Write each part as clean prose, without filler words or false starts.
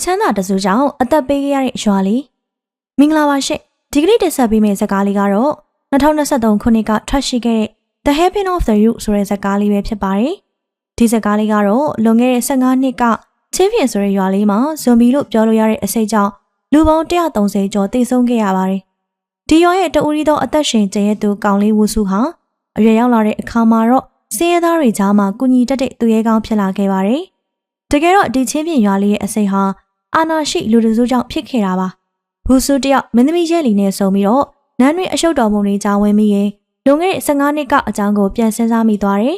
ချမ်းသာတစုကြောင့်အသက်ပေးခဲ့ရတဲ့ရွာလေးမင်္ဂလာပါရှင့်ဒီကနေ့တက်ဆက်ပေးမယ့်ဇာတ်ကားလေးကတော့2023ခုနှစ်ကထွက်ရှိခဲ့တဲ့ The Heaven of the Youth ဆိုတဲ့ဇာတ်ကားလေးပဲဖြစ်ပါတယ်ဒီဇာတ်ကားလေးကတော့လွန်ခဲ့တဲ့15နှစ်ကချင်းဖြင်ဆိုတဲ့ရွာလေးမှာဇွန်ဘီလို့ပြောလို့ရတဲ့အစိတ်ကြောင့်လူပေါင်း130ကျော်သေဆုံးခဲ့ရပါတယ်ဒီရွာရဲ့တူရီသောအသက်ရှင်ကျန်ရသူကောင်လေးဝူစုဟာအရွယ်ရောက်လာတဲ့အခါမှာတော့စင်းရဲသားတွေကြားမှာကုညီတက်တဲ့သူရဲကောင်းဖြစ်လာခဲ့ပါတယ်တကယ်တော့ဒီချင်းပြင်ရွာလေးရဲ့အစိတ်ဟာအာနာရှိလူတစုကြောင့်ဖြစ်ခဲ့တာပါဘူစုတယောက်မင်းသမီးရဲလီနဲ့ဆုံပြီးတော့နန်းတွင်အရှုပ်တော်ပုံတွေကြားဝင်ပြီးရင်လွန်ခဲ့တဲ့15နှစ်ကအကြောင်းကိုပြန်စဉ်းစားမိသွားတယ်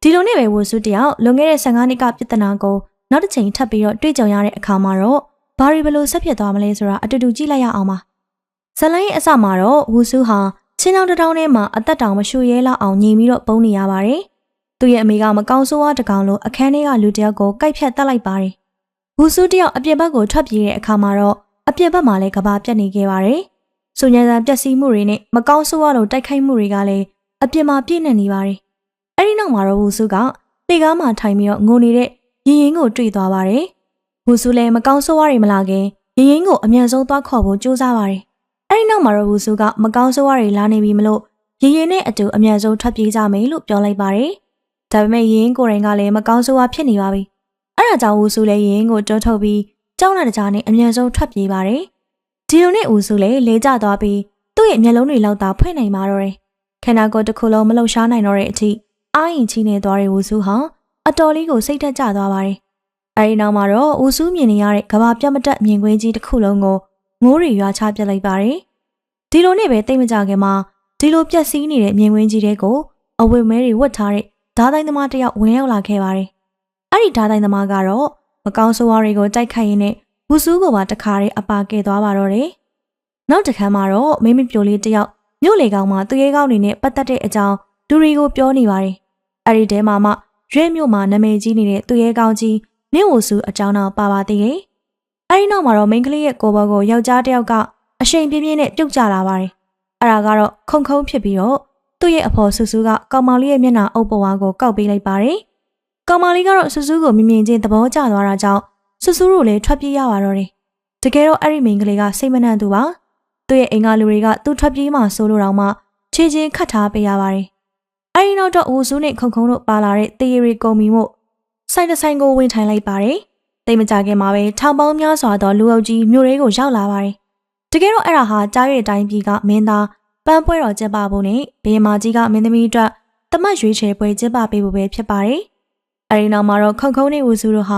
ဒီလိုနဲ့ပဲဘူစုတယောက်လွန်ခဲ့တဲ့15နှစ်ကပြဿနာကိုနောက်တစ်ချိန်ထပ်ပြီးတော့တွေ့ကြုံရတဲ့အခါမှာတော့ဘာတွေဘလို့ဆက်ဖြစ်သွားမလဲဆိုတာအတူတူကြည့်လိုက်ရအောင်ပါဇလန်ရဲ့အစမှာတော့ဝူစုဟာချင်းတောင်တောင်ထဲမှာအသက်တောင်မရှူရဲလောက်အောင်ညီပြီးတော့ပုံနေရပါတယ်သူ့ရဲ့အမေကမကောင်းဆိုးဝါးတကောင်လိုအခန်းထဲကလူတယောက်ကိုကိုက်ဖြတ်တက်လိုက်ပါတယ်ဝူစုတယောက်အပြင်ဘက်ကိုထွက်ပြေးတဲ့အခါမှာတော့အပြင်ဘက်မှာလည်းကဘာပြတ်နေခဲ့ပါတယ်။စူညံစာပျက်စီးမှုတွေနဲ့မကောင်းဆိုးဝါးလိုတိုက်ခိုက်မှုတွေကလည်းအပြင်မှာပြည့်နေပါတယ်။အဲဒီနောက်မှာတော့ဝူစုကလေကားမှာထိုင်ပြီးတော့ငိုနေတဲ့ရင်ရင်ကိုတွေ့သွားပါတယ်။ဝူစုလည်းမကောင်းဆိုးဝါးတွေမလာခင်ရင်ရင်ကိုအမြန်ဆုံးသွားခေါ်ဖို့ကြိုးစားပါတယ်။အဲဒီနောက်မှာတော့ဝူစုကမကောင်းဆိုးဝါးတွေလာနေပြီမလို့ရင်ရင်နဲ့အတူအမြန်ဆုံးထွက်ပြေးကြမယ်လို့ပြောလိုက်ပါတယ်။ဒါပေမဲ့ရင်ရင်ကိုယ်တိုင်ကလည်းမကောင်းဆိုးဝါးဖြစ်နေပါပြီ။အဲဒါကြောင့်ဝူစုလည်းရင်ရင်ကိုတွန်းထုတ်ပြီးကြောက်လာတဲ့ကြားနဲ့အမြန်ဆုံးထွက်ပြေးပါတယ်။ဒီလိုနဲ့ဦးစုလည်းလဲကျသွားပြီးသူ့ရဲ့မျက်လုံးတွေလောက်သာဖွင့်နိုင်ပါတော့တယ်။ခန္ဓာကိုယ်တစ်ခုလုံးမလှုပ်ရှားနိုင်တော့တဲ့အထိအာရင်ချီနေသွားတဲ့ဦးစုဟာအတော်လေးကိုစိတ်ထက်ကျသွားပါတယ်။အဲဒီနောက်မှာတော့ဦးစုမြင်နေရတဲ့ကဘာပြတ်မတက်မြင်ကွင်းကြီးတစ်ခုလုံးကိုငိုးရီရွာချပြစ်လိုက်ပါတယ်။ဒီလိုနဲ့ပဲတိတ်မကြခင်မှာဒီလိုပြက်စီးနေတဲ့မြင်ကွင်းကြီးတွေကိုအဝတ်မဲတွေဝတ်ထားတဲ့ဓာတ်တိုင်းသမားတစ်ယောက်ဝင်ရောက်လာခဲ့ပါတယ်။အဲ့ဒီဓာတ်တိုင်းသမားကတော့မကောင်းဆိုးဝါးတွေကိုတိုက်ခိုက်ရင်းနဲ့ဝူစုကိုပါတခါတည်းအပါကဲသွားပါတော့တယ်။နောက်တစ်ခါမှာတော့မိမပြိုလေးတယောက်မြို့လေကောင်မှာသူရဲကောင်းတွေနဲ့ပတ်သက်တဲ့အကြောင်းလူတွေကိုပြောနေပါတယ်။အဲ့ဒီတဲမှာမှရွဲမြို့မှာနာမည်ကြီးနေတဲ့သူရဲကောင်းကြီးနင့်ဝူစုအကြောင်းတော့ပါပါသေးတယ်။အဲ့ဒီနောက်မှာတော့မိန်းကလေးရဲ့ကိုယ်ပေါ်ကိုယောက်ျားတယောက်ကအရှိန်ပြင်းပြင်းနဲ့ပြုတ်ကျလာပါတယ်။အဲ့ဒါကတော့ခုံခုံဖြစ်ပြီးတော့သူ့ရဲ့အဖော်ဆူဆူကကောင်မလေးရဲ့မျက်နှာအုပ်ပေါ်ဝါကိုကောက်ပေးလိုက်ပါတယ်။ကောင်မလေးကတော့ဆူဆူကိုမြင်မြင်ချင်းသဘောကျသွားတာကြောင့်ဆူဆူတို့လည်းထွက်ပြေးရပါတော့တယ်။တကယ်တော့အဲ့ဒီမိန်းကလေးကစိတ်မနှံ့သူပါ။သူ့ရဲ့အိမ်ကလူတွေကသူ့ထွက်ပြေးမှဆိုလို့တော့မှခြေချင်းခတ်ထားပေးရပါတယ်။အဲ့ဒီနောက်တော့ဝူစုနဲ့ခုံခုံတို့ပါလာတဲ့တေရီကုံမီမို့ဆိုင်တစ်ဆိုင်ကိုဝင်ထိုင်လိုက်ပါတယ်။တိတ်မကြခင်မှာပဲထောင်ပေါင်းများစွာသောလူအုပ်ကြီးမြို့လေးကိုရောက်လာပါတယ်။တကယ်တော့အဲ့ဒါဟာကြားရွေတိုင်းပြည်ကမင်းသားပန်းပွဲတော်ကျင်းပဖို့နဲ့ဘုရင်မကြီးကမင်းသမီးအတွက်တမတ်ရွေးချယ်ပွဲကျင်းပပေးဖို့ပဲဖြစ်ပါတယ်။အဲဒီနောက်မှာတော့ခုံခုံနဲ့ဝူစုတို့ဟ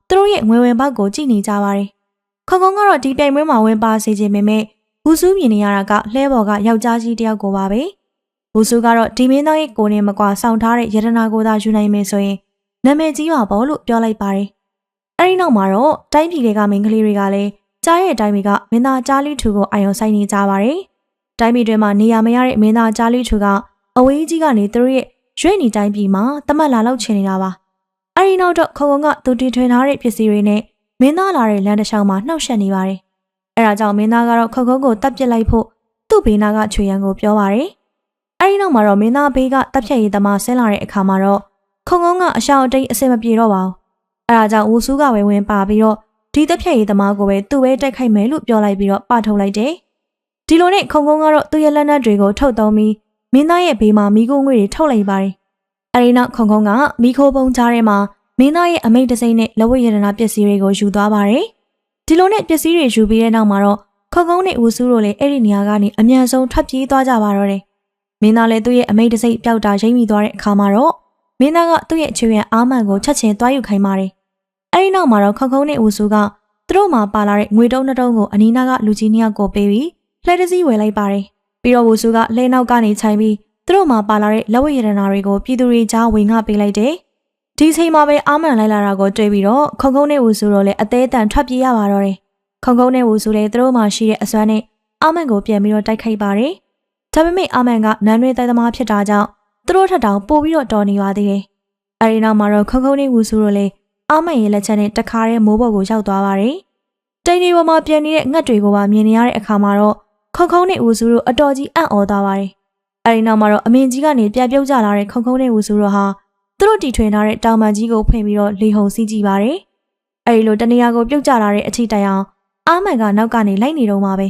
ာသူတို့ရဲ့ငွေဝင်ပေါက်ကိုကြည့်နေကြပါတယ်။ခုံခုံကတော့ဒီပြိုင်ပွဲမှာဝင်ပါစေခြင်းပေမဲ့ဝူစုမြင်နေရတာကလှဲပေါ်ကယောက်ျားကြီးတယောက်ကိုပါပဲ။ဝူစုကတော့ဒီမင်းသားရဲ့ကိုယ်နဲ့မကွာဆောင်ထားတဲ့ယတနာကိုသာယူနိုင်မယ်ဆိုရင်နာမည်ကြီးပါပေါ့လို့ပြောလိုက်ပါတယ်။အဲဒီနောက်မှာတော့တိုင်းပြည်တွေကမင်းကလေးတွေကလည်းကြားရဲ့တိုင်းပြည်ကမင်းသားကြားလီထူကိုအာရုံစိုက်နေကြပါတယ်။တိုင်းပြည်တွေမှာနေရာမရတဲ့မင်းသားကြားလီထူကအဝေးကြီးကနေသူတို့ရဲ့ရွှေ့နေတိုင်းပြည်မှာတမတ်လာလောက်ချင်နေတာပါ။အဲဒီနောက်တော့ခုံကသူတီထွင်ထားတဲ့ပစ္စည်းတွေနဲ့မင်းသားလာတဲ့လမ်းတစ်လျှောက်မှာနှောက်ယှက်နေပါတယ်။အဲဒါကြောင့်မင်းသားကတော့ခုံကိုတပ်ပစ်လိုက်ဖို့သူ့ဘေးနာကချွေရန်ကိုပြောပါတယ်။အဲဒီနောက်မှာတော့မင်းသားဘေးကတပ်ဖြတ်ရေးသမားဆင်းလာတဲ့အခါမှာတော့ခုံကအရှောင်အတိတ်အဆင်မပြေတော့ပါဘူး။အဲဒါကြောင့်ဝူစုကဝင်ပါပြီးတော့ဒီတပ်ဖြတ်ရေးသမားကိုပဲသူ့ပဲတိုက်ခိုက်မယ်လို့ပြောလိုက်ပြီးတော့ပထုတ်လိုက်တယ်။ဒီလိုနဲ့ခုံကတော့သူ့ရဲ့လက်နက်တွေကိုထုတ်သုံးပြီးမင်းသားရဲ့ဘေးမှာမိခိုးငွေတွေထုတ်လိုက်ပါတယ်။အဲဒီနောက်ခုံကမိခိုးပုံကြားထဲမှာမင်းသားရဲ့အမိတ်တစိမ့်နဲ့လက်ဝတ်ရတနာပစ္စည်းတွေကိုယူသွားပါတယ်။ဒီလိုနဲ့ပစ္စည်းတွေယူပြီးတဲ့နောက်မှာတော့ခုံနဲ့ဝူစုတို့လည်းအဲ့ဒီနေရာကနေအမြန်ဆုံးထွက်ပြေးသွားကြပါတော့တယ်။မင်းသားလည်းသူ့ရဲ့အမိတ်တစိမ့်ပျောက်တာရိမ့်မိသွားတဲ့အခါမှာတော့မင်းသားကသူ့ရဲ့ချွေရန်အားမှန်ကိုချက်ချင်းသွားယူခိုင်းပါတယ်။အဲဒီနောက်မှာတော့ခုံနဲ့ဝူစုကသူတို့မှာပါလာတဲ့ငွေတုံးတစ်တုံးကိုအနီးနားကလူကြီးနှစ်ယောက်ကိုပေးပြီးလှည့်တစည်းဝယ်လိုက်ပါတယ်။ပြီးတော့ဝူစုကလှဲနောက်ကနေခြိုင်ပြီးသူတို့မှာပါလာတဲ့လက်ဝတ်ရတနာတွေကိုပြည်သူတွေကြားဝင်ငှပေးလိုက်တယ်။ဒီချိန်မှာပဲအာမန်လိုက်လာတာကိုတွေ့ပြီးတော့ခုံနဲ့ဝူစုတို့လည်းအသေးအတန်ထွက်ပြေးရပါတော့တယ်။ခုံနဲ့ဝူစုလည်းသူတို့မှာရှိတဲ့အစွမ်းနဲ့အာမန်ကိုပြန်ပြီးတော့တိုက်ခိုက်ပါတယ်။ဒါပေမဲ့အာမန်ကနန်းရွေးတိုက်သမားဖြစ်တာကြောင့်သူတို့ထက်တောင်ပိုပြီးတော့တော်နေပါသေးတယ်။အဲဒီနောက်မှာတော့ခုံနဲ့ဝူစုတို့လည်းအာမန်ရဲ့လက်ချက်နဲ့တခါတည်းမိုးပေါ်ကိုရောက်သွားပါတယ်။တိန်ဒီပေါ်မှာပြန်နေတဲ့ငှက်တွေကိုပါမြင်နေရတဲ့အခါမှာတော့ခုံနဲ့ဝူစုတို့အတော်ကြီးအံ့ဩသွားပါတယ်။အဲဒီနောက်မှာတော့အမင်းကြီးကနေပြန်ပြုတ်ကျလာတဲ့ခုံနဲ့ဝူစုတို့ဟာသူတို့တီထွင်ထားတဲ့တောင်ပန်ကြီးကိုဖွင့်ပြီးတော့လေဟုန်စီးကြည့်ပါတယ်။ အဲဒီလိုတနေရာကိုပြုတ်ကျလာတဲ့အထိတိုင်အောင်အာမန်ကနောက်ကနေလိုက်နေတော့မှာပဲ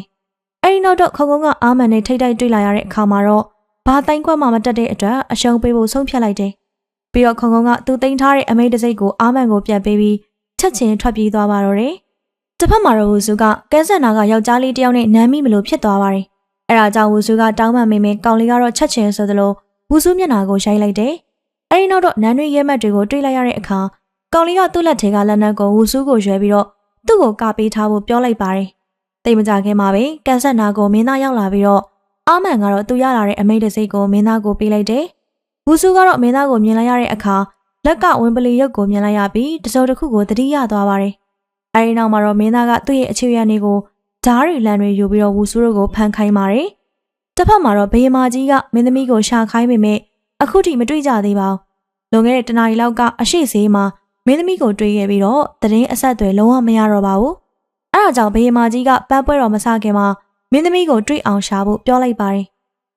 အဲဒီနောက်တော့ခုံကုန်းကအာမန်နဲ့ထိတ်တိုက်တွေ့လာရတဲ့အခါမှာတော့ဘာတိုင်ခွက်မှမတက်တဲ့အတွက်အရှုံးပေးဖို့ဆုံးဖြတ်လိုက်တယ်ပြီးတော့ခုံကုန်းကသူတင်ထားတဲ့အမိတ်တစိမ့်ကိုအာမန်ကိုပြန်ပေးပြီးချက်ချင်းထွက်ပြေးသွားပါတော့တယ်တစ်ဖက်မှာတော့ဝူစုကကဲဆက်နာကယောက်ျားလေးတစ်ယောက်နဲ့နမ်းမိမလို့ဖြစ်သွားပါတယ်အဲဒါကြောင့်ဝူစုကတောင်းပန်မိမယ်ကောင်လေးကတော့ချက်ချင်းဆိုသလိုဝူစုမျက်နှာကိုရိုက်လိုက်တယ်အဲဒီနောက်တော့နန်းတွေရဲမက်တွေကိုတွေ့လိုက်ရတဲ့အခါကောင်လေးကသူ့လက်ထဲကလက်နက်ကိုဝူစုကိုရွှဲပြီးတော့သူ့ကိုကပေးထားဖို့ပြောလိုက်ပါတယ်တိတ်မကြခင်မှာပဲကဲဆက်နာကိုမင်းသားရောက်လာပြီးတော့အာမန်ကတော့သူရလာတဲ့အမိတ်တစိမ့်ကိုမင်းသားကိုပေးလိုက်တယ်ဝူစုကတော့မင်းသားကိုမြင်လိုက်ရတဲ့အခါလက်ကဝင်းပလီရုပ်ကိုမြင်လိုက်ရပြီးတစုံတစ်ခုကိုသတိရသွားပါတယ်အဲဒီနောက်မှာတော့မင်းသားကသူ့ရဲ့အခြေရနေကိုဓားရီလန်တွေယူပြီးတော့ဝူစုတို့ကိုဖမ်းခိုင်းပါတယ်တစ်ဖက်မှာတော့ဘေးမာကြီးကမင်းသမီးကိုရှာခိုင်းပေမဲ့အခုထိမတွေ့ကြသေးပါဘူးလွန်ခဲ့တဲ့တနားရီလောက်ကအရှိစေးမှာမင်းသမီးကိုတွေ့ခဲ့ပြီးတော့တရင်အဆက်အသွယ်လုံးဝမရတော့ပါဘူးအဲဒါကြောင့်ဘေးမာကြီးကပန်းပွဲတော်မစခင်မှာမင်းသမီးကိုတွေ့အောင်ရှာဖို့ပြောလိုက်ပါတယ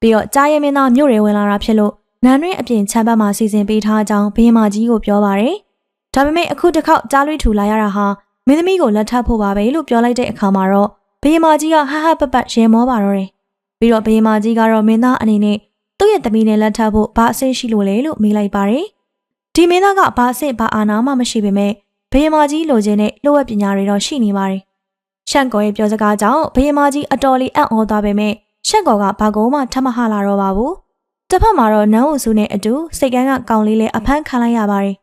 ်ပြီးတော့ကြားရဲမင်းသားမြို့ရဲဝင်လာတာဖြစ်လို့နန်းတွင်းအပြင်ချမ်းဘက်မှာစီစဉ်ပေးထားကြောင်းဘေးမာကြီးကိုပြောပါတယ်ဒါပေမဲ့အခုတစ်ခေါက်ကြားလွှိထူလာရတာဟာမင်းသမီးကိုလက်ထပ်ဖို့ပါပဲလို့ပြောလိုက်တဲ့အခါမှာတော့ဘေးမာကြီးကဟဟပပရဲမောပါတော့တယ်ပြီးတော့ဘေးမာကြီးကတော့မင်းသားအနေနဲ့သူ့ရဲ့သမီးနဲ့လက်ထပ်ဖို့ဘာအဆင့်ရှိလို့လဲလို့မေးလိုက်ပါတယ်ဒီမင်းသားကဘာအဆင့်ဘာအာဏာမှမရှိပေမဲ့ဘေးမာကြီးလိုချင်တဲ့လှုပ်ဝက်ပညာတွေတော့ရှိနေပါတယ်ရှန့်ကော်ရဲ့ပြောစကားကြောင့်ဘေးမာကြီးအတော်လေးအံ့ဩသွားပေမဲ့ရှန့်ကော်ကဘာကုန်းမှထမဟလာတော့ပါဘူးတစ်ဖက်မှာတော့နန်းဝူစုနဲ့အတူစိတ်ကန်းကကောင်လေးလည်းအဖမ်းခံလိုက်ရပါတယ်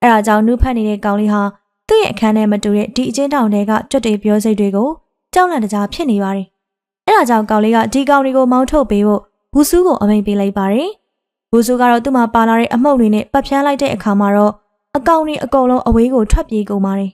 အဲဒါကြောင့်နုဖက်နေတဲ့ကောင်လေးဟာသူ့ရဲ့အခန်းထဲမတူတဲ့ဒီအချင်းတောင်တွေကကြွတ်တေပြောစိတ်တွေကိုကြောက်လန့်တကြားဖြစ်နေပါတယ်အဲဒါကြောင့်ကောင်လေးကဒီကောင်တွေကိုမောင်းထုတ်ပေးဖို့ဝူစုကိုအမိန့်ပေးလိုက်ပါတယ်ဝူစုကတော့သူ့မှာပါလာတဲ့အမှုန့်တွေနဲ့ပတ်ဖြန်းလိုက်တဲ့အခါမှာတော့အကောင်တွေအကုန်လုံးအဝေးကိုထွက်ပြေးကုန်ပါတယ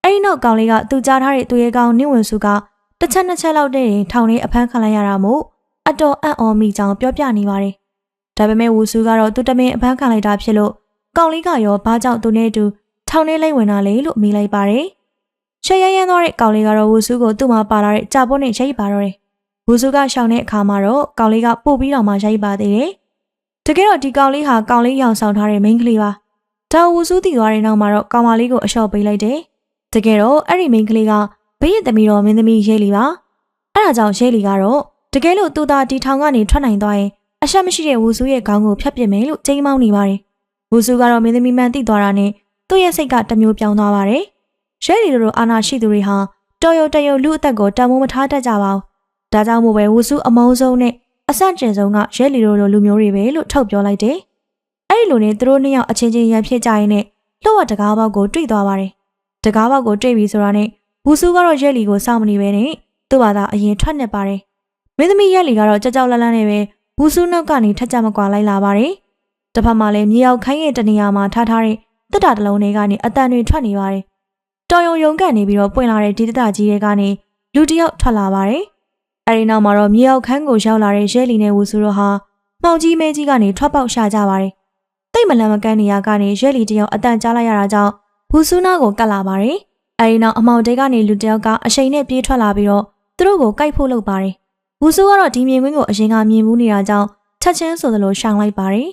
်အဲဒီနောက်ကောင်လေးကသူကြားထားတဲ့သူရဲ့ကောင်နင့်ဝင်စုကတစ်ချက်နှစ်ချက်လောက်တဲ့ထောင်ထဲအဖမ်းခံလိုက်ရတာမို့အတော်အံ့ဩမိကြောင်းပြောပြနေပါတယ်ဒါပေမဲ့ဝူစုကတော့သူတမင်အဖမ်းခံလိုက်တာဖြစ်လို့ကောင်လေးကရောဘာကြောင့်သူနဲ့အတူထောင်ထဲလိုက်ဝင်လာလေလို့မေးလိုက်ပါတယ်ရှက်ရရမ်းသွားတဲ့ကောင်လေးကတော့ဝူစုကိုသူ့မှာပါလာတဲ့ကြာပွန်းနဲ့ရိုက်ပါတော့တယ်ဝူစုကရှောင်တဲ့အခါမှာတော့ကောင်လေးကပို့ပြီးတော့မှရိုက်ပါသေးတယ်တကယ်တော့ဒီကောင်လေးဟာကောင်လေးရောင်ဆောင်ထားတဲ့မိန်းကလေးပါဒါဝူစုတည်သွားတဲ့နောက်မှာတော့ကောင်မလေးကိုအလျှော့ပေးလိုက်တယ်တကယ်တော့အဲ့ဒီမိန်းကလေးကဘေးရသမီးတော်မင်းသမီးရဲလီပါအဲ့ဒါကြောင့်ရဲလီကတော့တကယ်လို့သူသားဒီထောင်ကနေထွက်နိုင်သွားရင်အရှက်မရှိတဲ့ဝူစုရဲ့ခေါင်းကိုဖျက်ပစ်မယ်လို့ချိန်မောင်းနေပါတယ်ဝူစုကတော့မင်းသမီးမှန်သိသွားတာနဲ့သူ့ရဲ့စိတ်ကတမျိုးပြောင်းသွားပါတယ်ရဲလီတို့အာနာရှိသူတွေဟာတော်ရုံတရုံလူအသက်ကိုတန်မိုးမထားတတ်ကြပါဘူးဒါကြောင့်မို့ပဲဝူစုအမုန်းဆုံးနဲ့အဆန့်ကျင်ဆုံးကရဲလီတို့လိုလူမျိုးတွေပဲလို့ထုတ်ပြောလိုက်တယ်အဲ့ဒီလိုနဲ့သူတို့နှစ်ယောက်အချင်းချင်းရန်ဖြစ်ကြရင်နဲ့လှုပ်ဝက်တကားပေါက်ကိုတွေ့သွားပါတယ်တကားပေါက်ကိုတွေ့ပြီဆိုတာနဲ့ဝူစုကတော့ရဲလီကိုစောင့်မနေပဲနဲ့သူ့ဘာသာအရင်ထွက်နေပါတယ်မင်းသမီးရဲလီကတော့ကြောက်ကြောက်လန့်လန့်နဲ့ပဲဝူစုနောက်ကနေထက်ကြမကွာလိုက်လာပါတယ်တစ်ဖက်မှာလည်းမြေအောင်ခိုင်းရဲ့တနေရာမှာထားထားတဲ့တက်တာတလုံးတွေကနေအတန်တွေထွက်နေပါတယ်တော်ရုံရုံကန်နေပြီးတော့ပွင့်လာတဲ့ဒီတက်တာကြီးတွေကနေလူတစ်ယောက်ထွက်လာပါတယ်အဲဒီနောက်မှာတော့မြေအောင်ခန်းကိုရောက်လာတဲ့ရဲလီနဲ့ဝူစုတို့ဟာမှောင်ကြီးမဲကြီးကနေထွက်ပေါက်ရှာကြပါတယ်တိတ်မလန်မကန်းနေရကနေရဲလီတစ်ယောက်အတန်ကြားလိုက်ရတာကြောင့်ဝူစုနာကိုကတ်လာပါတယ်အဲဒီနောက်အမောင်တဲကနေလူတစ်ယောက်ကအရှိန်နဲ့ပြေးထွက်လာပြီးတော့သူတို့ကိုကိုက်ဖို့လုပ်ပါတယ်ဝူစုကတော့ဒီမြင်ကွင်းကိုအရင်ကမြင်မှုနေတာကြောင့်ချက်ချင်းဆိုသလိုရှောင်လိုက်ပါတယ်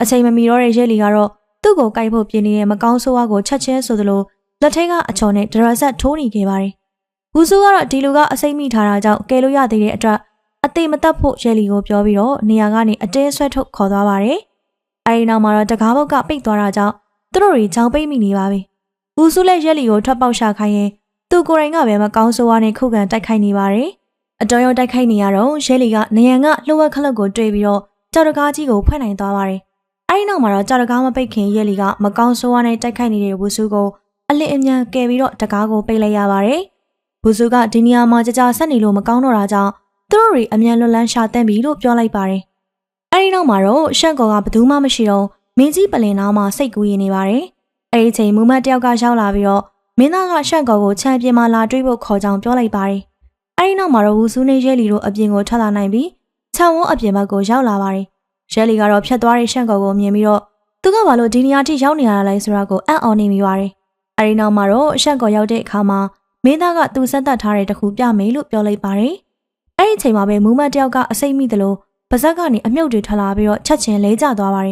အချိန်မမီတော့တဲ့ရဲလီကတော့သူ့ကိုကိုက်ဖို့ပြင်နေတဲ့မကောင်းဆိုးဝါးကိုချက်ချင်းဆိုသလိုလက်ထဲကအချော်နဲ့ဒရဆက်ထိုးနေခဲ့ပါတယ်ဝူစုကတော့ဒီလူကအစိမ့်မိထားတာကြောင့်ကယ်လို့ရသေးတဲ့အတွက်အသေးမတက်ဖို့ရဲလီကိုပြောပြီးတော့နေရာကနေအတင်းဆွဲထုတ်ခေါ်သွားပါတယ်အဲဒီနောက်မှာတော့တကားပေါက်ကပိတ်သွားတာကြောင့်သူတို့တွေချောင်းပိတ်မိနေပါပြီဝူစုလည်းရဲလီကိုထွက်ပေါက်ရှာခိုင်းရင်သူကိုယ်တိုင်ကပဲမကောင်းဆိုးဝါးနဲ့ခုခံတိုက်ခိုက်နေပါတယ်အတော်ရောတိုက်ခိုက်နေရတော့ရဲလီကနေရန်ကလှုပ်ဝက်ခလုတ်ကိုတွေ့ပြီးတော့ကြောက်တကားကြီးကိုဖွင့်နိုင်သွားပါတယ်အဲဒီနောက်မှာတော့ကြောက်တကားမပိတ်ခင်ရဲလီကမကောင်းဆိုးဝါးနဲ့တိုက်ခိုက်နေတဲ့ဝူစုကိုအလစ်အမြန်ကယ်ပြီးတော့တကားကိုပိတ်လိုက်ရပါတယ်ဝူစုကဒီနေရာမှာကြကြဆက်နေလို့မကောင်းတော့တာကြောင့်သူတို့တွေအမြန်လွတ်လန်းရှာတဲ့ပြီလို့ပြောလိုက်ပါတယ်အဲဒီနောက်မှာတော့ရှန့်ကော်ကဘယ်သူမှမရှိတော့မင်းကြီးပလင်နာမှာစိတ်ကူးရင်နေပါတယ်အဲဒီအချိန်မူမတ်တယောက်ကရောက်လာပြီးတော့မင်းသားကရှန့်ကော်ကိုချန်ပီယံမှာလာတွေ့ဖို့ခေါ်ကြောင်းပြောလိုက်ပါတယ်အဲဒီနောက်မှာတော့ဝူစုနဲ့ရဲလီတို့အပြင်ကိုထွက်လာနိုင်ပြီးခြံဝန်းအပြင်ဘက်ကိုရောက်လာပါတယ်ရဲလီကတော့ဖြတ်သွားတဲ့ရှန့်ကော်ကိုမြင်ပြီးတော့သူကဘာလို့ဒီနေရာထိရောက်နေရတာလဲဆိုတာကိုအံ့ဩနေမိပါတယ်အဲဒီနောက်မှာတော့ရှန့်ကော်ရောက်တဲ့အခါမှာမင်းသားကသူဆက်သက်ထားတဲ့တခုပြမယ်လို့ပြောလိုက်ပါတယ်အဲဒီအချိန်မှာပဲမူမတ်တယောက်ကအစိမ့်မိသလိုပါဇက်ကနေအမြုပ်တွေထွက်လာပြီးတော့ချက်ချင်းလဲကျသွားပါတယ်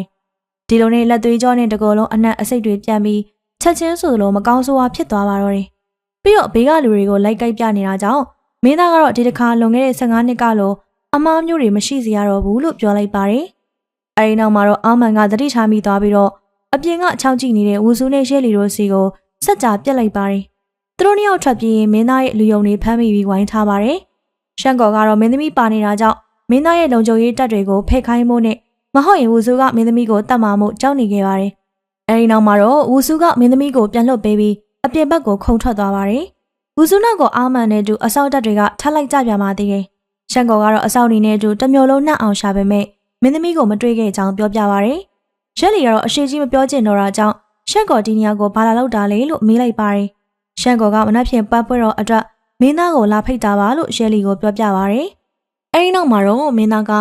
ဒီလိုနဲ့လက်သွေးကြောနဲ့တကောလုံးအနက်အစိတ်တွေပြန်ပြီး ချက်ချင်းဆိုလိုမကောင်းဆိုးဝါးဖြစ်သွားပါတော့တယ်။ပြီးတော့ဘေးကလူတွေကိုလိုက်ကိုက်ပြနေတာကြောင့်မင်းသားကတော့ဒီတစ်ခါလွန်ခဲ့တဲ့15နှစ်ကလိုအမားမျိုးတွေမရှိစေရတော့ဘူးလို့ပြောလိုက်ပါတယ်။အဲဒီနောက်မှာတော့အာမန်ကသတိထားမိသွားပြီးတော့အပြင်ကချောင်းကြည့်နေတဲ့ဝူဆူနဲ့ရဲလီတို့စီကိုစက်ကြာပြစ်လိုက်ပါတယ်။သူတို့နှစ်ယောက်ထွက်ပြေးရင်မင်းသားရဲ့လူယုံတွေဖမ်းမိပြီးဝိုင်းထားပါတယ်။ရှန်ကော်ကတော့မင်းသမီးပါနေတာကြောင့်မင်းသားရဲ့လုံခြုံရေးတပ်တွေကိုဖက်ခိုင်းဖို့နဲ့မဟုတ်ရင်ဝူဆူကမင်းသမီးကိုတတ်မှမှုကြောက်နေခဲ့ပါတယ်။အဲဒီနောက်မှာတော့ဝူဆူကမင်းသမီးကိုပြန်လွှတ်ပေးပြီးအပြင်ဘက်ကိုခုန်ထွက်သွားပါတယ်။ဝူဆူနောက်ကိုအာမန်နဲ့တူအဆောက်တပ်တွေကထပ်လိုက်ကြပြန်ပါသေးတယ်။ရှန်ကော်ကတော့အဆောက်အဦနဲ့တူတစ်မျိုးလုံးနှံ့အောင်ရှာပေမဲ့မင်းသမီးကိုမတွေ့ခဲ့ကြောင်းပြောပြပါတယ်။ရက်လီကတော့အရှိကြီးမပြောချင်တော့တာကြောင့်ရှန်ကော်ဒီနီယာကိုဘာလာလောက်တာလဲလို့မေးလိုက်ပါတယ်။ရှန်ကော်ကမနှက်ဖြင့်ပတ်ပွဲတော်အတွက်မင်းသားကိုလာဖိတ်တာပါလို့ရက်လီကိုပြောပြပါတယ်။အဲဒီနောက်မှာတော့မင်းသားက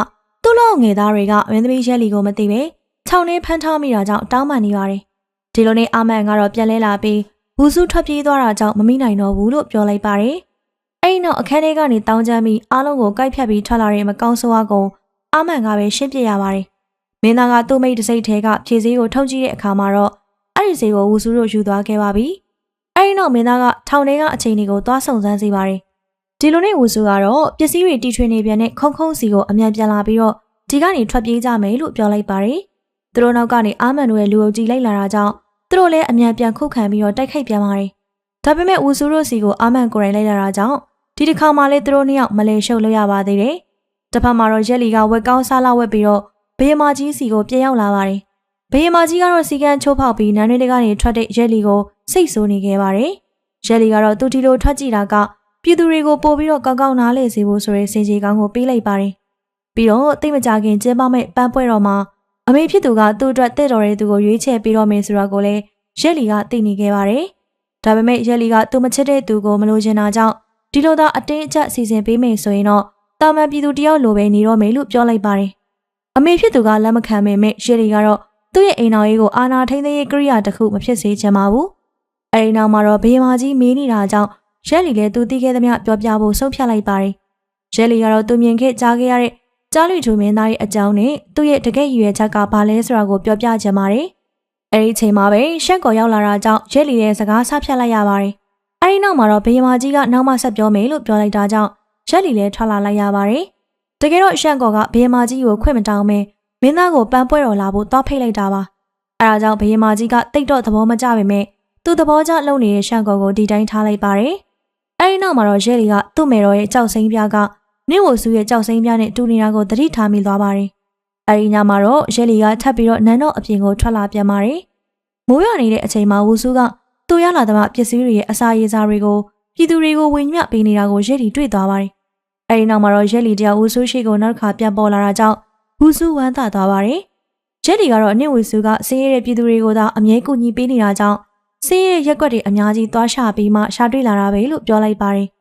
သူ့လောက်ငယ်သားတွေကမင်းသမီးရက်လီကိုမသိပဲခြောက်နှင်းဖမ်းထားမိတာကြောင့်တောင်းပန်နေပါတယ်။ဒီလိုနဲ့အာမန်ကတော့ပြန်လဲလာပြီးဝူဆူထွက်ပြေးသွားတာကြောင့်မမိနိုင်တော့ဘူးလို့ပြောလိုက်ပါတယ်။အဲဒီနောက်အခန်းထဲကနေတောင်းကျမ်းပြီးအားလုံးကိုကိုက်ဖြတ်ပြီးထွက်လာတဲ့မကောင်းဆိုးဝါးကိုအာမန်ကပဲရှင်းပြရပါတယ်။မင်းသားကသူ့မိတ်တစိမ့်ထဲကဖြည့်စည်းကိုထုတ်ကြည့်တဲ့အခါမှာတော့အဲ့ဒီဈေးကိုဝူဆူတို့ယူသွားခဲ့ပါပြီ။အဲဒီနောက်မင်းသားကထောင်ထဲကအချိန်တွေကိုသွားစုံစမ်းစီပါတယ်။ဒီလိုနဲ့ဝူဆူကတော့ပစ္စည်းတွေတီထွင်နေပြန်တဲ့ခုံခုံစီကိုအမြန်ပြန်လာပြီးတော့ဒီကနေထွက်ပြေးကြမယ်လို့ပြောလိုက်ပါတယ်။သူတို့နောက်ကနေအာမန်တို့ရဲ့လူအုပ်ကြီးလိုက်လာတာကြောင့်သူတို့လည်းအမြန်ပြန်ခုခံပြီးတော့တိုက်ခိုက်ပြန်ပါတယ်။ဒါပေမဲ့ဝူဆူတို့စီကိုအာမန်ကိုယ်တိုင်လိုက်လာတာကြောင့်ဒီတစ်ခါမှလည်းသူတို့နှစ်ယောက်မလဲရှုပ်လို့ရပါသေးတယ်။တစ်ဖက်မှာတော့ရက်လီကဝက်ကောင်းစားလာဝက်ပြီးတော့ဘေးမာကြီးစီကိုပြန်ရောက်လာပါတယ်။ဘေးမာကြီးကတော့စီကံချိုးဖောက်ပြီးနန်းတွေကနေထွက်တဲ့ရက်လီကိုစိတ်ဆိုးနေခဲ့ပါတယ်။ရက်လီကတော့သူဒီလိုထွက်ကြည့်တာကပြည်သူတွေကိုပို့ပြီးတော့ကောင်းကောင်းနားလေစေဖို့ဆိုတဲ့စင်ကြီးကောင်းကိုပေးလိုက်ပါတယ်။ပြီးတော့တိတ်မကြခင်ကျင်းပမဲ့ပန်းပွဲတော်မှာအမေဖြစ်သူကသူ့အတွက်တည့်တော်တဲ့သူကိုရွေးချယ်ပေးတော့မယ်ဆိုတာကိုလည်းရက်လီကသိနေခဲ့ပါတယ်။ဒါပေမဲ့ရက်လီကသူမချစ်တဲ့သူကိုမလိုချင်တာကြောင့်ဒီလိုသာအတင်းအကျပ်စီစဉ်ပေးမယ်ဆိုရင်တော့တာမန်ပြည်သူတယောက်လိုပဲနေတော့မယ်လို့ပြောလိုက်ပါတယ်။အမေဖြစ်သူကလက်မခံပေမဲ့ရက်လီကတော့သူ့ရဲ့အိမ်တော်ရေးကိုအာနာထိန်းသိမ်းရေးကိရိယာတစ်ခုမဖြစ်စေချင်ပါဘူး။အဲဒီနောက်မှာတော့ဘေးမာကြီးမေးနေတာကြောင့်ရက်လီလည်းသူသိခဲ့သမျှပြောပြဖို့ဆုံးဖြတ်လိုက်ပါတယ်။ရက်လီကတော့သူမြင်ခဲ့ကြားခဲ့ရတဲ့ကြားလူထူမင်းသားရဲ့အကြောင်းနဲ့သူ့ရဲ့တကယ်ရည်ရွယ်ချက်ကဘာလဲဆိုတာကိုပြောပြချင်ပါတယ်။အဲဒီအချိန်မှာပဲရှက်ကော်ရောက်လာတာကြောင့်ရက်လီရဲ့စကားဆဖြတ်လိုက်ရပါတယ်။အဲဒီနောက်မှာတော့ဘေးမာကြီးကနောက်မှဆက်ပြောမယ်လို့ပြောလိုက်တာကြောင့်ရက်လီလည်းထွက်လာလိုက်ရပါတယ်။တကယ်တော့ရှက်ကော်ကဘေးမာကြီးကိုခွင့်မတောင်းပဲမင်းသားကိုပန်းပွဲတော်လာဖို့သွားဖိတ်လိုက်တာပါ။အဲဒါကြောင့်ဘေးမာကြီးကတိတ်တော့သဘောမကျပေမဲ့သူ့သဘောကျလုံနေတဲ့ရှက်ကော်ကိုဒီတိုင်းထားလိုက်ပါတယ်။အဲဒီနောက်မှာတော့ရက်လီကသူ့မေတော်ရဲ့ကြောက်စိမ်းပြားကနင့်ဝဆူရဲ့ကြောက်စိမ်းပြားနဲ့တူနေတာကိုသတိထားမိသွားပါတယ်။အဲဒီညမှာတော့ရက်လီကထပ်ပြီးတော့နန်းတော်အပြင်ကိုထွက်လာပြန်ပါတယ်။မိုးရွာနေတဲ့အချိန်မှာဝဆူကသူရလာသမျှပစ္စည်းတွေရဲ့အစာရေစာတွေကိုပြည်သူတွေကိုဝင်မြပေးနေတာကိုရက်လီတွေ့သွားပါတယ်။အဲဒီနောက်မှာတော့ရက်လီတယောက်ဝဆူရှိကိုနောက်တစ်ခါပြန်ပေါ်လာတာကြောင့်ဝဆူဝမ်းသာသွားပါတယ်။ရက်လီကတော့နင့်ဝဆူကဆင်းရဲတဲ့ပြည်သူတွေကိုသာအမြဲကူညီပေးနေတာကြောင့်ဆင်းရဲတဲ့ရက်ွက်တွေအများကြီးသွားရှာပြီးမှရှာတွေ့လာတာပဲလို့ပြောလိုက်ပါတယ်။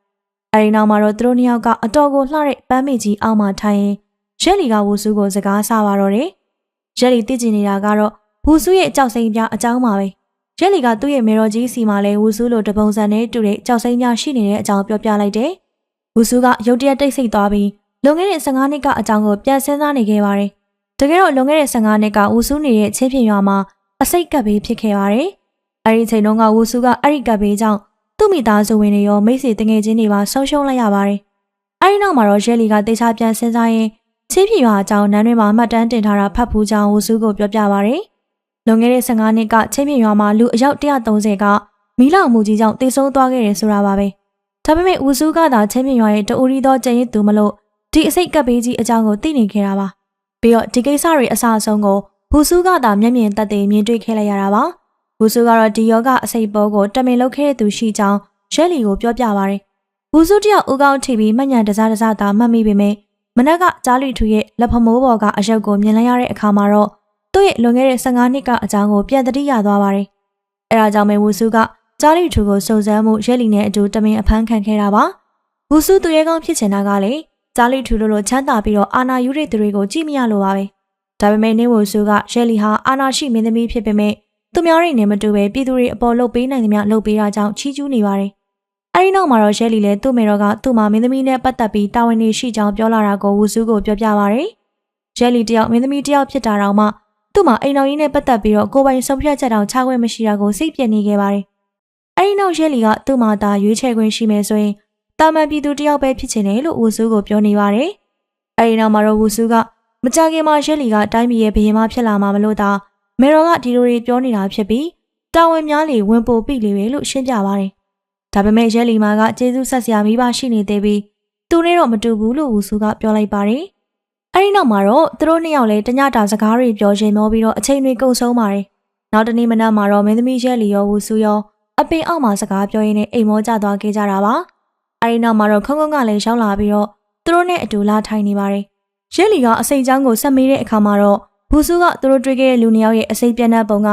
အဲဒီနောက်မှာတော့သူတို့နှစ်ယောက်ကအတော်ကိုလှတဲ့ပန်းမေကြီးအောက်မှာထိုင်ရင်ရက်လီကဝူဆူကိုစကားဆပါတော့တယ်။ရက်လီသိကျင်နေတာကတော့ဝူဆူရဲ့ကြောက်စိမ်းပြားအကြောင်းပါပဲ။ရက်လီကသူ့ရဲ့မေတော်ကြီးစီမှာလဲဝူဆူလိုတပုံစံနဲ့တူတဲ့ကြောက်စိမ်းပြားရှိနေတဲ့အကြောင်းပြောပြလိုက်တယ်။ဝူဆူကရုတ်တရက်တိတ်ဆိတ်သွားပြီးလွန်ခဲ့တဲ့15နှစ်ကအကြောင်းကိုပြန်စဉ်းစားနေခဲ့ပါတယ်။တကယ်တော့လွန်ခဲ့တဲ့15နှစ်ကဝူဆူနေတဲ့ချင်းဖြင်ရွာမှာအစိတ်ကပ်ဘေးဖြစ်ခဲ့ပါတယ်။အဲဒီအချိန်တုန်းကဝူဆူကအဲ့ဒီကပ်ဘေးကြောင့်သူ့မိသားစုဝင်တွေရောမိတ်ဆွေတငယ်ချင်းတွေပါဆုံးရှုံးလိုက်ရပါတယ်။အဲဒီနောက်မှာတော့ရက်လီကတေချာပြန်စဉ်းစားရင်ချင်းဖြင်ရွာအကြောင်းနန်းတွေမှာမှတ်တမ်းတင်ထားတာဖတ်ဖူးကြောင်းဝူဆူကိုပြောပြပါတယ်။လွန်ခဲ့တဲ့15နှစ်ကချင်းဖြင်ရွာမှာလူအယောက်130ကမီးလောင်မှုကြီးကြောင့်တေဆုံးသွားခဲ့တယ်ဆိုတာပါပဲ။ဒါပေမဲ့ဝူဆူကသာချင်းဖြင်ရွာရဲ့တူရီသောကျန်ရစ်သူမလို့ဒီအစိတ်ကပ်ဘေးကြီးအကြောင်းကိုသိနေခဲ့တာပါ။ပြီးတော့ဒီကိစ္စတွေအစအဆုံးကိုဝူဆူကသာမျက်မြင်သက်သေမြင်တွေ့ခဲ့လိုက်ရတာပါ။ဝူဆူကတော့ဒီယောဂအစိတ်ပေါ်ကိုတမင်လုပ်ခဲ့တဲ့သူရှိကြောင်းရက်လီကိုပြောပြပါတယ်။ဝူဆူတယောက်ဦးကောင်းထိပြီးမှတ်ညံတစားတစားသာမှတ်မိပေမဲ့မနက်ကကြားလူထူရဲ့လက်ဖမိုးပေါ်ကအရုပ်ကိုမြင်လိုက်ရတဲ့အခါမှာတော့သူ့ရဲ့လွန်ခဲ့တဲ့15နှစ်ကအကြောင်းကိုပြန်သတိရသွားပါတယ်။အဲဒါကြောင့်ပဲဝူဆူကကြားလူထူကိုစုံစမ်းမှုရက်လီနဲ့အတူတမင်အဖမ်းခံခဲ့တာပါ။ဝူဆူသူရဲကောင်းဖြစ်ချင်တာကလေကြားလူထူလိုချမ်းသာပြီးတော့အာနာယူတဲ့သူတွေကိုကြည့်မရလို့ပါပဲ။ဒါပေမဲ့နေဝူဆူကရက်လီဟာအာနာရှိမင်းသမီးဖြစ်ပေမဲ့သူများတွေနဲ့မတူပဲပြည်သူတွေအပေါ်လှုပ်ပေးနိုင်သမျှလှုပ်ပေးတာကြောင့်ချီးကျူးနေပါတယ်။အဲဒီနောက်မှာတော့ရက်လီလည်းသူ့မေတော်ကသူ့မှာမင်းသမီးနဲ့ပတ်သက်ပြီးတာဝန်တွေရှိကြောင်းပြောလာတာကိုဝူဆူကိုပြောပြပါတယ်။ရက်လီတယောက်မင်းသမီးတယောက်ဖြစ်တာတောင်မှသူ သူ့မှာအိမ်တော်ကြီးနဲ့ပတ်သက်ပြီးတော့ကိုယ်ပိုင်ဆုံးဖြတ်ချက်တောင်ချခွင့်မရှိတာကိုစိတ်ပြည့်နေခဲ့ပါတယ်။အဲဒီနောက်ရဲလီကသူ့မှာသာရွေးချယ်ခွင့်ရှိမယ်ဆိုရင်တာမန်ပြည်သူတယောက်ပဲဖြစ်ချင်တယ်လို့ဝူဆူကိုပြောနေပါတယ်။အဲဒီနောက်မှာတော့ဝူဆူကမကြခင်မှာရဲလီကတိုင်းပြည်ရဲ့ဘုရင်မဖြစ်လာမှာမလို့သာမေရော်ကဒီလိုတွေပြောနေတာဖြစ်ပြီးတာဝန်များလေဝင်ပို့ပြီလေပဲလို့ရှင်းပြပါတယ်။ဒါပေမဲ့ရဲလီမာကကျေးဇူးဆက်စရာမိဘရှိနေသေးပြီးသူနဲ့တော့မတူဘူးလို့ဝူဆူကပြောလိုက်ပါတယ်။အဲဒီနောက်မှာတော့သူတို့နှစ်ယောက်လည်းတညတာစကားတွေပြောရှင်မောပြီးတော့အချိန်တွေကုန်ဆုံးပါတယ်။နောက်တနေ့မနက်မှာတော့မင်းသမီးရဲလီရောဝူဆူရောအပင်အောက်မှာစကားပြောရင်းနဲ့အိမ်မောကျသွားခဲ့ကြတာပါ။အဲဒီနောက်မှာတော့ခုံကလည်းရှောင်းလာပြီးတော့သူတို့နဲ့အတူလာထိုင်နေပါတယ်။ရဲလီကအစိမ်ချောင်းကိုဆက်မေးတဲ့အခါမှာတော့ဝူဆူကသူတို့တွေ့ခဲ့တဲ့လူနှစ်ယောက်ရဲ့အစိမ်ပြတ်တဲ့ပုံက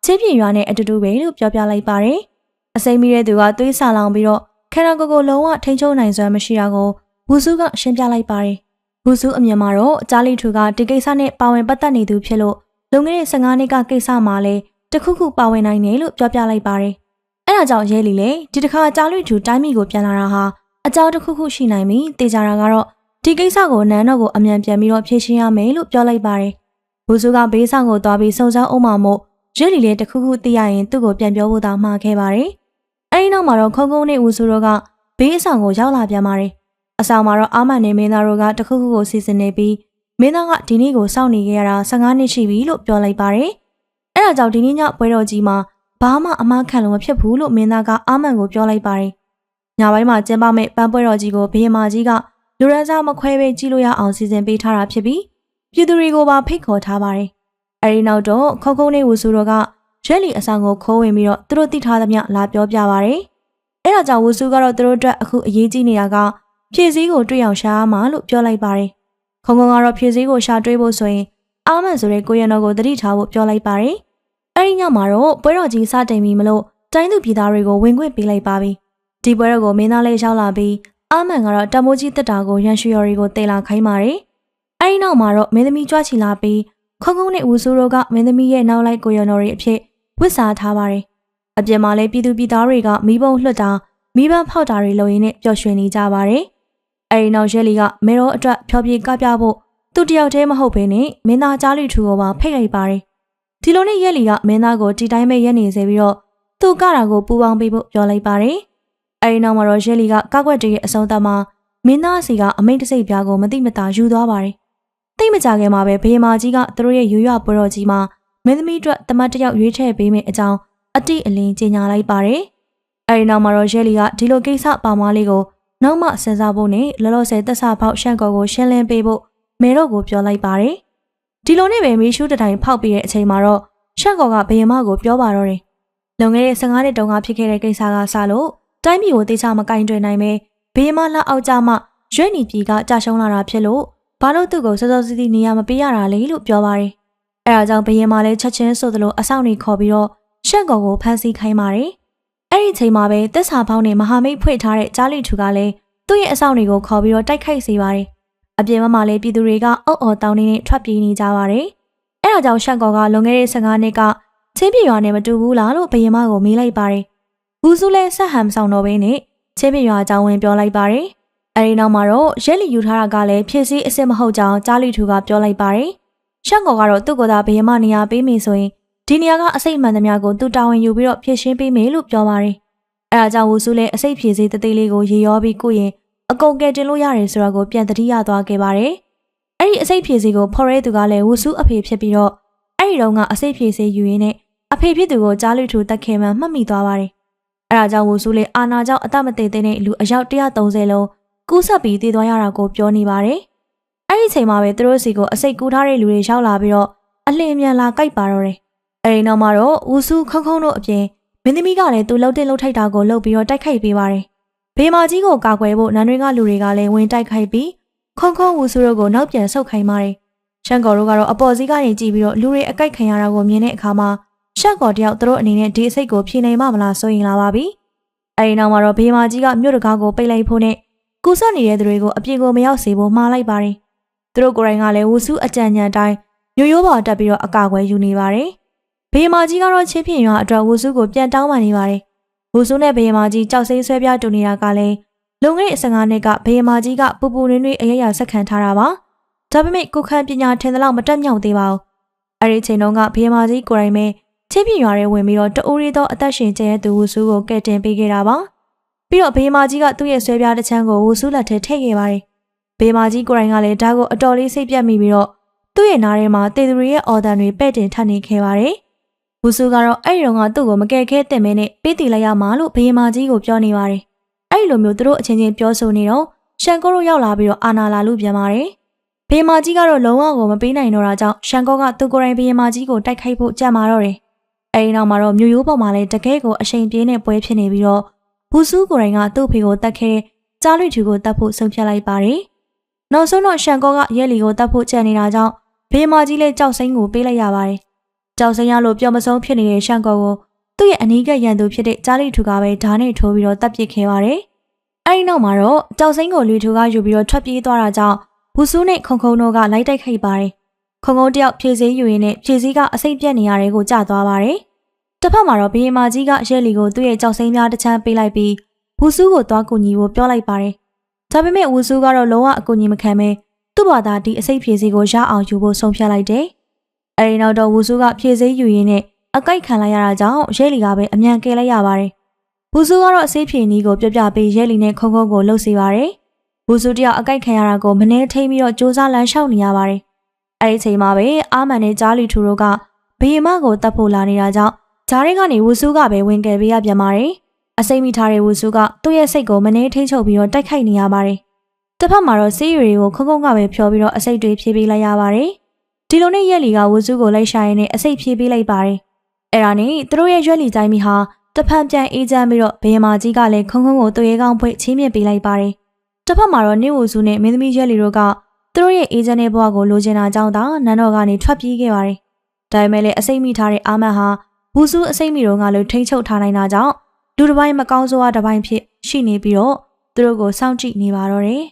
ချင်းပြင်းရွာနဲ့အတူတူပဲလို့ပြောပြလိုက်ပါတယ်။အစိမ်မိတဲ့သူကသွေးဆာလောင်ပြီးတော့ခန္ဓာကိုယ်ကိုလုံးဝထိန်းချုပ်နိုင်စွမ်းမရှိတာကိုဝူဆူကရှင်းပြလိုက်ပါတယ်။ဝူဆူအမြင်မှာတော့ဂျာလီထူကဒီကိစ္စနဲ့ပါဝင်ပတ်သက်နေသူဖြစ်လို့လွန်ခဲ့တဲ့15နှစ်ကကိစ္စမှာလည်းတခုခုပါဝင်နိုင်တယ်လို့ပြောပြလိုက်ပါတယ်။အဲဒါကြောင့်ရဲလီလည်းဒီတစ်ခါဂျာလီထူတိုင်းပြည်ကိုပြန်လာတာဟာအကြောင်းတစ်ခုခုရှိနိုင်ပြီတေချာတာကတော့ဒီကိစ္စကိုနန်းတော်ကိုအမြန်ပြန်ပြီးတော့ဖြေရှင်းရမယ်လို့ပြောလိုက်ပါတယ်။ဝူဆူကဘေးဆောင်ကိုသွားပြီးစုံစမ်းအောင်မှမို့ရဲလီလည်းတခုခုသိရရင်သူ့ကိုပြန်ပြောဖို့သာမှားခဲ့ပါတယ်။အဲဒီနောက်မှာတော့ခုံနဲ့ဝူဆူတို့ကဘေးအဆောင်ကိုရောက်လာပြန်ပါတယ်။အဆောင်မှာတော့အာမန်နဲ့မင်းသားတို့ကတခုခုကိုစီစဉ်နေပြီးမင်းသားကဒီနေ့ကိုစောင့်နေခဲ့ရတာ15နှစ်ရှိပြီလို့ပြောလိုက်ပါတယ်။အဲဒါကြောင့်ဒီနေ့ညပွဲတော်ကြီးမှာဘာမှအမှားခံလို့မဖြစ်ဘူးလို့မင်းသားကအာမန်ကိုပြောလိုက်ပါတယ်။ညပိုင်းမှာကျင်းပမဲ့ပန်းပွဲတော်ကြီးကိုဘုရင်မကြီးကလူရန်စားမခွဲပဲကြည့်လို့ရအောင်စီစဉ်ပေးထားတာဖြစ်ပြီးပြည်သူတွေကိုပါဖိတ်ခေါ်ထားပါတယ်။အဲဒီနောက်တော့ခုံနဲ့ဝူဆူတို့ကရဲလီအဆောင်ကိုခိုးဝင်ပြီးတော့သူတို့သိထားသမျှလာပြောပြပါတယ်။အဲဒါကြောင့်ဝူဆူကတော့သူတို့အတွက်အခုအရေးကြီးနေတာကဖြည့်စည်းကိုတွေ့အောင်ရှာရမှာလို့ပြောလိုက်ပါတယ်။ခုံကတော့ဖြည့်စည်းကိုရှာတွေ့ဖို့ဆိုရင်အာမန်ဆိုတဲ့ကိုရံတော်ကိုသတိထားဖို့ပြောလိုက်ပါတယ်။အဲဒီညမှာတော့ပွဲတော်ကြီးစတင်ပြီမလို့တိုင်းသူပြည်သားတွေကိုဝင်ခွင့်ပေးလိုက်ပါပြီ။ဒီပွဲတော်ကိုမင်းသားလေးရောက်လာပြီးအာမန်ကတော့တမိုးကြီးတက်တာကိုရန်ရွှေရော်ရီကိုတေလာခိုင်းပါတယ်။အဲဒီနောက်မှာတော့မင်းသမီးကြွချီလာပြီးခုံနဲ့ဝူဆူတို့ကမင်းသမီးရဲ့နောက်လိုက်ကိုရံတော်ရီအဖြစ်ဝစ်စားထားပါတယ်။အပြင်မှာလည်းပြည်သူပြည်သားတွေကမီးပုံလွှတ်တာမီးပန်းဖောက်တာတွေလုပ်ရင်းနဲ့ပျော်ရွှင်နေကြပါတယ်။အဲဒီနောက်ရဲလီကမေရောအတွက်ဖျော်ဖြေကပြဖို့သူတယောက်တည်းမဟုတ်ဘဲနဲ့မင်းသားကြားလူထူကိုပါဖိတ်လိုက်ပါတယ်။ဒီလိုနဲ့ရဲလီကမင်းသားကိုဒီတိုင်းပဲရက်နေစေပြီးတော့သူကတာကိုပူပေါင်းပေးဖို့ပြောလိုက်ပါတယ်။အဲဒီနောက်မှာတော့ရဲလီကကောက်ွက်တရဲ့အဆုံးသတ်မှာမင်းသားစီကအမိန့်တစိတ်ပြားကိုမတိမတာယူသွားပါတယ်။သိမကြခင်မှာပဲဘုရင်မကြီးကသူတို့ရဲ့ရွရွပွဲတော်ကြီးမှာမင်းသမီးအတွက်တမတ်တယောက်ရွေးချယ်ပေးမယ်အကြောင်းအတိအလင်းကြေညာလိုက်ပါတယ်။အဲဒီနောက်မှာတော့ရဲလီကဒီလိုကိစ္စပါမွားလေးကိုနောက်မှစဉ်းစားဖို့နဲ့လောလောဆယ်သက်စာဖောက်ရှန့်ကော်ကိုရှင်းလင်းပေးဖို့မေတော့ကိုပြောလိုက်ပါတယ်။ဒီလိုနဲ့ပဲမီးရှူးတတိုင်ဖောက်ပြီးတဲ့အချိန်မှာတော့ရှန့်ကော်ကဘုရင်မကိုပြောပါတော့တယ်။လွန်ခဲ့တဲ့15နှစ်တုန်းကဖြစ်ခဲ့တဲ့ကိစ္စကစလို့တိုင်းပြည်ကိုတေချာမကင်တွယ်နိုင်ပဲဘုရင်မလက်အောက်ကြမှရွေ့နီပြည်ကကြာရှုံးလာတာဖြစ်လို့ဘာလို့သူ့ကိုစောစောစီးစီးနေရမပေးရတာလဲလို့ပြောပါတယ်။အဲဒါကြောင့်ဘုရင်မလည်းချက်ချင်းဆိုသလိုအဆောင်တွေခေါ်ပြီးတော့ရှန့်ကော်ကိုဖမ်းဆီးခိုင်းပါတယ်။အဲ့ဒီအချိန်မှာပဲသက်စာဖောင်းနဲ့မဟာမိတ်ဖွင့်ထားတဲ့ဂျာလီထူကလည်းသူ့ရဲ့အဆောင်တွေကိုခေါ်ပြီးတော့တိုက်ခိုက်စေပါတယ်။အပြင်မှာလည်းပြည်သူတွေကအုပ်အော်တောင်းနေထွက်ပြေးနေကြပါတယ်။အဲဒါကြောင့်ရှန့်ကော်ကလွန်ခဲ့တဲ့15နှစ်ကချင်းပြည်ရွာနဲ့မတူဘူးလားလို့ဘုရင်မကိုမေးလိုက်ပါတယ်။ဘူးစုလည်းဆက်ဟမ်ဆောင်တော်ပဲနဲ့ချင်းပြည်ရွာအကြောင်းဝင်ပြောလိုက်ပါတယ်။အဲဒီနောက်မှာတော့ရဲလီယူထားတာကလည်းဖြည့်စည်းအစ်စ်မဟုတ်ကြောင်းဂျာလီထူကပြောလိုက်ပါတယ်။ရှန့်ကော်ကတော့သူ့ကိုယ်သာဘုရင်မနေရာပေးမိဆိုရင်ဒီနေရာကအစိတ်မှန်သမျှကိုသူတာဝန်ယူပြီးတော့ဖြည့်ရှင်းပေးမယ်လို့ပြောပါတယ်။အဲဒါကြောင့်ဝူဆူလည်းအစိတ်ဖြည့်စည်းတသေးလေးကိုရေရောပြီးကုရင်အကုန်ကဲတင်လို့ရတယ်ဆိုတာကိုပြန်သတိရသွားခဲ့ပါတယ်။အဲ့ဒီအစိတ်ဖြည့်စည်းကိုဖော်ရဲသူကလည်းဝူဆူအဖေဖြစ်ပြီးတော့အဲ့ဒီတော့ကအစိတ်ဖြည့်စည်းယူရင်းနဲ့အဖေဖြစ်သူကိုကြားလူထူတက်ခဲမှမှတ်မိသွားပါတယ်။အဲဒါကြောင့်ဝူဆူလည်းအာနာကြောင့်အသက်မသေးတဲ့လူအယောက်130လုံးကူးဆက်ပြီးတည်သွားရတာကိုပြောနေပါတယ်။အဲ့ဒီချိန်မှာပဲသူတို့စီကိုအစိတ်ကူးထားတဲ့လူတွေရောက်လာပြီးတော့အလင်းမြန်လာကြိုက်ပါတော့တယ်။အဲဒီနောက်မှာတော့ဝူဆူခုံတို့အပြင်မင်းသမီးကလည်းသူလှုပ်တဲ့လှုပ်ထိုက်တာကိုလှုပ်ပြီးတော့တိုက်ခိုက်ပေးပါတယ်။ဘေးမာကြီးကိုကာကွယ်ဖို့နန်းတွေကလူတွေကလည်းဝင်တိုက်ခိုက်ပြီးခုံဝူဆူတို့ကိုနောက်ပြန်ဆုတ်ခိုင်းပါတယ်။ရှန့်ကော်တို့ကတော့အပေါ်စီးကနေကြည့်ပြီးတော့လူတွေအကြိုက်ခံရတာကိုမြင်တဲ့အခါမှာရှန့်ကော်တယောက်သူတို့အနေနဲ့ဒီအစိတ်ကိုဖြေနိုင်မှမလားစိုးရင်လာပါပြီ။အဲဒီနောက်မှာတော့ဘေးမာကြီးကမြို့တကားကိုပိတ်လိုက်ဖို့နဲ့ကူးဆက်နေတဲ့သူတွေကိုအပြင်ကိုမရောက်စေဖို့မှားလိုက်ပါတယ်။သူတို့ကိုယ်တိုင်ကလည်းဝူဆူအကြံဉာဏ်တိုင်းရိုးရိုးပေါ်တက်ပြီးတော့အကာအကွယ်ယူနေပါတယ်။ဘေးမာကြီးကတော့ချင်းဖြင့်ရွာအတွက်ဝူဆူကိုပြန်တောင်းပန်နေပါတယ်။ဝူဆူနဲ့ဘေးမာကြီးကြောက်စိမ့်ဆွဲပြတူနေတာကလည်းလုံခဲ့တဲ့15နှစ်ကဘေးမာကြီးကပူပူနွေးနွေးအရရဆက်ခံထားတာပါ။ဒါပေမဲ့ကိုခန့်ပညာထင်သလောက်မတက်မြောက်သေးပါဘူး။ အဲ့ဒီချိန်တုန်းကဘေးမာကြီးကိုယ်တိုင်ပဲချင်းပြရွာရဲဝင်ပြီးတော့တအိုးရီသောအသက်ရှင်ကျဲသူဝူဆူကိုကဲတင်ပေးခဲ့တာပါပြီးတော့ဘေးမာကြီးကသူ့ရဲ့ဆွဲပြားတစ်ချမ်းကိုဝူဆူလက်ထဲထည့်ခဲ့ပါတယ်ဘေးမာကြီးကိုယ်တိုင်ကလည်းဒါကိုအတော်လေးစိတ်ပြတ်မိပြီးတော့သူ့ရဲ့နားထဲမှာတေသူရီရဲ့အော်တန်တွေပဲ့တင်ထပ်နေခဲ့ပါတယ်ဝူဆူကတော့အဲ့ဒီတော့ကသူ့ကိုမကဲခဲတင်မင်းနဲ့ပေးတီလိုက်ရမှာလို့ဘေးမာကြီးကိုပြောနေပါတယ်အဲ့ဒီလိုမျိုးသူတို့အချင်းချင်းပြောဆိုနေတော့ရှန်ကောတို့ရောက်လာပြီးတော့အာနာလာလို့ပြန်ပါတယ်ဘေးမာကြီးကတော့လုံးဝကိုမပေးနိုင်တော့တာကြောင့်ရှန်ကောကသူကိုယ်တိုင်ဘေးမာကြီးကိုတိုက်ခိုက်ဖို့ကြံမာတော့တယ်အဲဒီနောက်မှာတော့မြို့ရိုးပေါ်မှာလည်းတကယ်ကိုအရှိန်ပြင်းတဲ့ပွဲဖြစ်နေပြီးတော့ဘူဆူကိုယ်တိုင်ကသူ့ဖေကိုတတ်ခဲ့ကြားလွေထူကိုတတ်ဖို့ဆုံးဖြတ်လိုက်ပါတယ်နောက်ဆုံးတော့ရှန်ကောကရဲလီကိုတတ်ဖို့ကြံနေတာကြောင့်ဘေးမာကြီးလည်းကြောက်စိမ့်ကိုပေးလိုက်ရပါတယ်ကြောက်စိမ့်ရလို့ပျော်မဆုံးဖြစ်နေတဲ့ရှန်ကောကိုသူ့ရဲ့အနီးကပ်ရန်သူဖြစ်တဲ့ကြားလွေထူကပဲဓာတ်နဲ့ထိုးပြီးတော့တတ်ပစ်ခဲ့ပါတယ်အဲဒီနောက်မှာတော့ကြောက်စိမ့်ကိုလွေထူကယူပြီးတော့ထွက်ပြေးသွားတာကြောင့်ဘူဆူနဲ့ခုံခုံတို့ကလိုက်တိုက်ခိုက်ပါတယ်ခုံခုံတယောက်ဖြည့်စည်းယူရင်းနဲ့ဖြည့်စည်းကအစိတ်ပြက်နေရတယ်ကိုကြာသွားပါတယ်တစ်ဖက်မှာတော့ဘေးမာကြီးကရဲလီကိုသူ့ရဲ့ကြောက်စိမ့်များတစ်ချမ်းပေးလိုက်ပြီးဘူဆူကိုသွားကူညီဖို့ပြောလိုက်ပါတယ်ဒါပေမဲ့ဝူဆူကတော့လုံးဝအကူအညီမခံဘဲသူ့ဘာသာဒီအစိတ်ဖြည့်စည်းကိုရအောင်ယူဖို့ဆုံးဖြတ်လိုက်တယ်အဲဒီနောက်တော့ဝူဆူကဖြည့်စည်းယူရင်းနဲ့အကိုက်ခံလိုက်ရတာကြောင့်ရဲလီကပဲအမြန်ကယ်လိုက်ရပါတယ်ဝူဆူကတော့အစိတ်ဖြည့်နီးကိုပြပြပေးရဲလီနဲ့ခုံခုံကိုလှုပ်စေပါတယ်ဝူဆူတယောက်အကိုက်ခံရတာကိုမနှဲထိန်ပြီးတော့စူးစမ်းလမ်းလျှောက်နေရပါတယ်အဲဒီချိန်မှာပဲအာမန်နဲ့ဂျာလီထူတို့ကဘေးမကိုတတ်ဖို့လာနေတာကြောင့်ဂျားရဲကနေဝူဆူကပဲဝင်ကယ်ပေးရပြန်ပါတယ်အစိမ့်မိထားတဲ့ဝူဆူကသူ့ရဲ့စိတ်ကိုမနှဲထိန်ချုပ်ပြီးတော့တိုက်ခိုက်နေရပါတယ်တစ်ဖက်မှာတော့ဆေးရွတွေကိုခုံခုံကပဲဖြောပြီးတော့အစိတ်တွေဖြည့်ပေးလိုက်ရပါတယ်ဒီလိုနဲ့ရက်လီကဝူဆူကိုလိုက်ရှာရင်းနဲ့အစိတ်ဖြည့်ပေးလိုက်ပါတယ်အဲ့ဒါနဲ့သူတို့ရဲ့ရွက်လီတိုင်းမီဟာတစ်ဖက်ပြန်အေးချမ်းပြီးတော့ဘေးမာကြီးကလည်းခုံခုံကိုသူ့ရဲ့ကောင်းဖွင့်ချင်းမြင့်ပေးလိုက်ပါတယ်တစ်ဖက်မှာတော့နေဝူဆူနဲ့မင်းသမီးရက်လီတို့ကသူတို့ရဲ့အေးချမ်းတဲ့ဘဝကိုလိုချင်တာကြောင့်သာနန်းတော်ကနေထွက်ပြေးခဲ့ပါတယ်ဒါပေမဲ့လည်းအစိမ့်မိထားတဲ့အာမန်ဟာဘူဆူအစိမ့်မိတော့ကလည်းထိန်းချုပ်ထားနိုင်တာကြောင့်လူတစ်ပိုင်းမကောင်းဆိုးတစ်ပိုင်းဖြစ်ရှိနေပြီးတော့သူတို့ကိုစောင့်ကြည့်နေပါတော့တယ်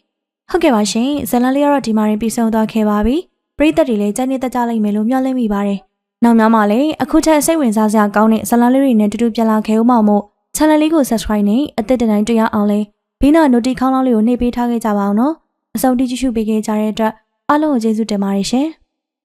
ဟုတ်ကဲ့ပါရှင်ဇလန်လေးကတော့ဒီမှာရင်ပြီးဆုံးသွားခဲ့ပါပြီပရိသတ်တွေလည်းကြိုက်နေတတ်ကြလိမ့်မယ်လို့မျှော်လင့်မိပါတယ်နောက်များမှာလည်းအခုထက်စိတ်ဝင်စားစရာကောင်းတဲ့ဇလန်လေးတွေနဲ့တူတူပြန်လာခဲ့ဦးမှာမို့ channel လေးကို subscribe နဲ့အသစ်တိုင်းတွေ့ရအောင်လဲဘေးနာ notification ခေါင်းလောင်းလေးကိုနှိပ်ပေးထားခဲ့ကြပါအောင်နော်အဆုံးထိကြည့်ရှုပေးခဲ့ကြတဲ့အတွက်အားလုံးကိုကျေးဇူးတင်ပါတယ်ရှင်